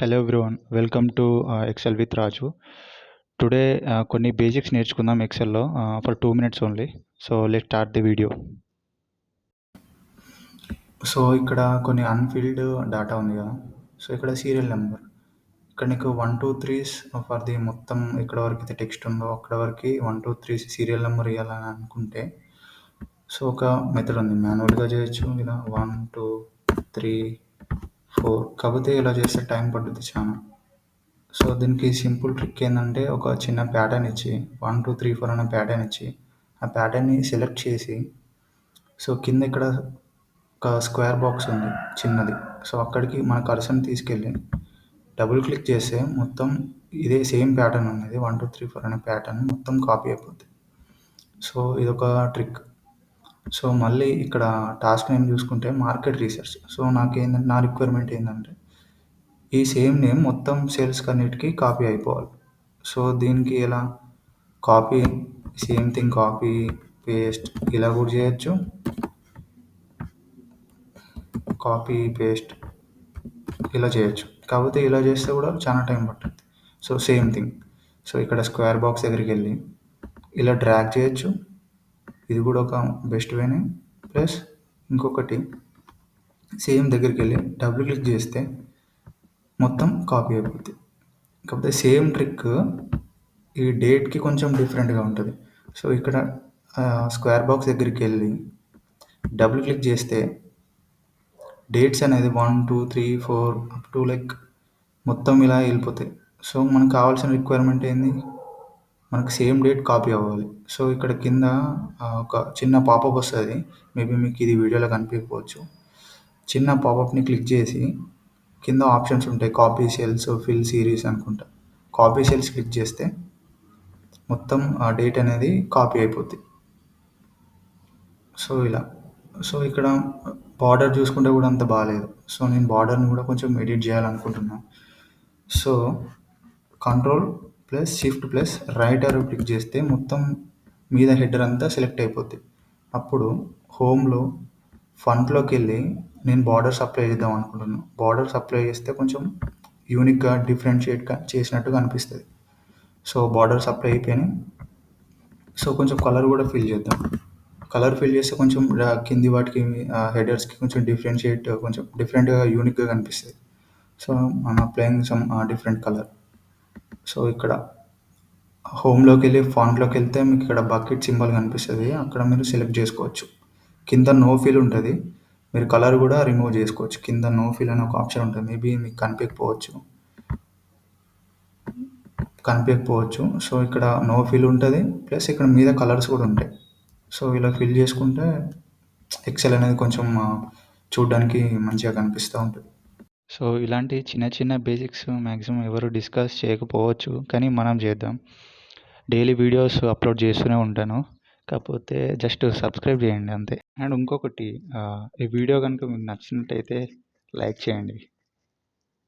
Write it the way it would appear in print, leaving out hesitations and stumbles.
Hello everyone, welcome to Excel with Raju. Today కొన్ని basics నేర్చుకుందాం ఎక్సెల్లో for 2 minutes only. So let start the video. So ఇక్కడ కొన్ని unfilled data ఉంది కదా. సో ఇక్కడ సీరియల్ నెంబర్, ఇక్కడ నీకు 1 2 3 ఫర్ ది మొత్తం ఇక్కడ వరకు అయితే టెక్స్ట్ ఉందో అక్కడ వరకు 1 2 3 సీరియల్ నెంబర్ ఇవ్వాలని అనుకుంటే సో ఒక మెథడ్ ఉంది. మాన్యువల్గా చేయొచ్చు, ఇలా 1 2 3 4. కాకపోతే ఇలా చేస్తే టైం పడుతుంది చాలా. సో దీనికి సింపుల్ ట్రిక్ ఏంటంటే ఒక చిన్న ప్యాటర్న్ ఇచ్చి 1 2 3 4 అనే ప్యాటర్న్ ఇచ్చి ఆ ప్యాటర్న్ని సెలెక్ట్ చేసి సో కింద ఇక్కడ ఒక స్క్వేర్ బాక్స్ ఉంది చిన్నది. సో అక్కడికి మన కర్సర్ని తీసుకెళ్ళి డబుల్ క్లిక్ చేస్తే మొత్తం ఇదే సేమ్ ప్యాటర్న్ ఉన్నది 1 2 3 4 అనే ప్యాటర్న్ మొత్తం కాపీ అయిపోద్ది. సో ఇదొక ట్రిక్. సో మళ్ళీ ఇక్కడ టాస్క్ నేమ్ చూసుకుంటే మార్కెట్ రీసెర్చ్. సో నాకేంటంటే నా రిక్వైర్మెంట్ ఏంటంటే ఈ సేమ్ నేమ్ మొత్తం సేల్స్ అన్నిటికీ కాపీ అయిపోవాలి. సో దీనికి ఎలా copy, same thing copy paste ఇలా కూడా చేయొచ్చు, కాపీ పేస్ట్ ఇలా చేయొచ్చు. కాకపోతే ఇలా చేస్తే కూడా చాలా టైం పడుతుంది. So same thing. సో ఇక్కడ స్క్వేర్ బాక్స్ దగ్గరికి వెళ్ళి ఇలా డ్రాగ్ చేయొచ్చు, ఇది కూడా ఒక బెస్ట్ వేనే. ప్లస్ ఇంకొకటి సేమ్ దగ్గరికి వెళ్ళి డబుల్ క్లిక్ చేస్తే మొత్తం కాపీ అయిపోద్ది. కాకపోతే సేమ్ ట్రిక్ ఈ డేట్కి కొంచెం డిఫరెంట్గా ఉంటుంది. సో ఇక్కడ స్క్వేర్ బాక్స్ దగ్గరికి వెళ్ళి డబుల్ క్లిక్ చేస్తే డేట్స్ అనేది 1 2 3 4 అప్ టు లైక్ మొత్తం ఇలా వెళ్ళిపోతాయి. సో మనకు కావాల్సిన రిక్వైర్మెంట్ ఏంది, మనకు సేమ్ డేట్ కాపీ అవ్వాలి. సో ఇక్కడ కింద ఒక చిన్న పాపప్ వస్తుంది, మేబీ మీకు ఇది వీడియోలో కనిపించకపోవచ్చు. చిన్న పాపప్ని క్లిక్ చేసి కింద ఆప్షన్స్ ఉంటాయి, కాపీ సెల్స్, ఫిల్ సిరీస్ అనుకుంటా. కాపీ సెల్స్ క్లిక్ చేస్తే మొత్తం ఆ డేట్ అనేది కాపీ అయిపోద్ది. సో ఇలా. సో ఇక్కడ బార్డర్ చూసుకుంటే కూడా అంత బాగాలేదు. సో నేను బార్డర్ని కూడా కొంచెం ఎడిట్ చేయాలనుకుంటున్నాను. So control plus shift plus right ఆరో క్లిక్ చేస్తే మొత్తం మీద హెడర్ అంతా సెలెక్ట్ అయిపోద్ది. అప్పుడు హోమ్లో ఫంట్లోకి వెళ్ళి నేను బార్డర్స్ అప్లై చేద్దాం అనుకుంటున్నాను. బార్డర్స్ అప్లై చేస్తే కొంచెం యూనిక్గా డిఫరెన్షియేట్ చేసినట్టుగా అనిపిస్తుంది. సో బార్డర్స్ అప్లై అయిపోయినాయి. సో కొంచెం కలర్ కూడా ఫిల్ చేద్దాం. కలర్ ఫిల్ చేస్తే కొంచెం కింది వాటికి హెడర్స్కి కొంచెం డిఫరెన్షియేట్, కొంచెం డిఫరెంట్గా యూనిక్గా కనిపిస్తుంది. సో మనం applying some different colour. So ఇక్కడ హోమ్లోకి వెళ్ళి ఫాంట్లోకి వెళ్తే మీకు ఇక్కడ బకెట్ సింబల్ కనిపిస్తుంది, అక్కడ మీరు సెలెక్ట్ చేసుకోవచ్చు. కింద నో ఫిల్ ఉంటుంది, మీరు కలర్ కూడా రిమూవ్ చేసుకోవచ్చు. కింద నో ఫిల్ అనే ఒక ఆప్షన్ ఉంటుంది, మేబీ మీకు కనిపించకపోవచ్చు. సో ఇక్కడ నో ఫిల్ ఉంటుంది, ప్లస్ ఇక్కడ మీద కలర్స్ కూడా ఉంటాయి. సో ఇలా ఫిల్ చేసుకుంటే ఎక్సెల్ అనేది కొంచెం చూడడానికి మంచిగా కనిపిస్తూ ఉంటుంది. సో ఇలాంటి చిన్న చిన్న బేసిక్స్ మ్యాక్సిమం ఎవరు డిస్కస్ చేయకపోవచ్చు, కానీ మనం చేద్దాం. డైలీ వీడియోస్ అప్లోడ్ చేస్తూనే ఉంటాను, కాకపోతే జస్ట్ సబ్స్క్రైబ్ చేయండి అంతే. అండ్ ఇంకొకటి, ఈ వీడియో కనుక మీకు నచ్చినట్టయితే లైక్ చేయండి.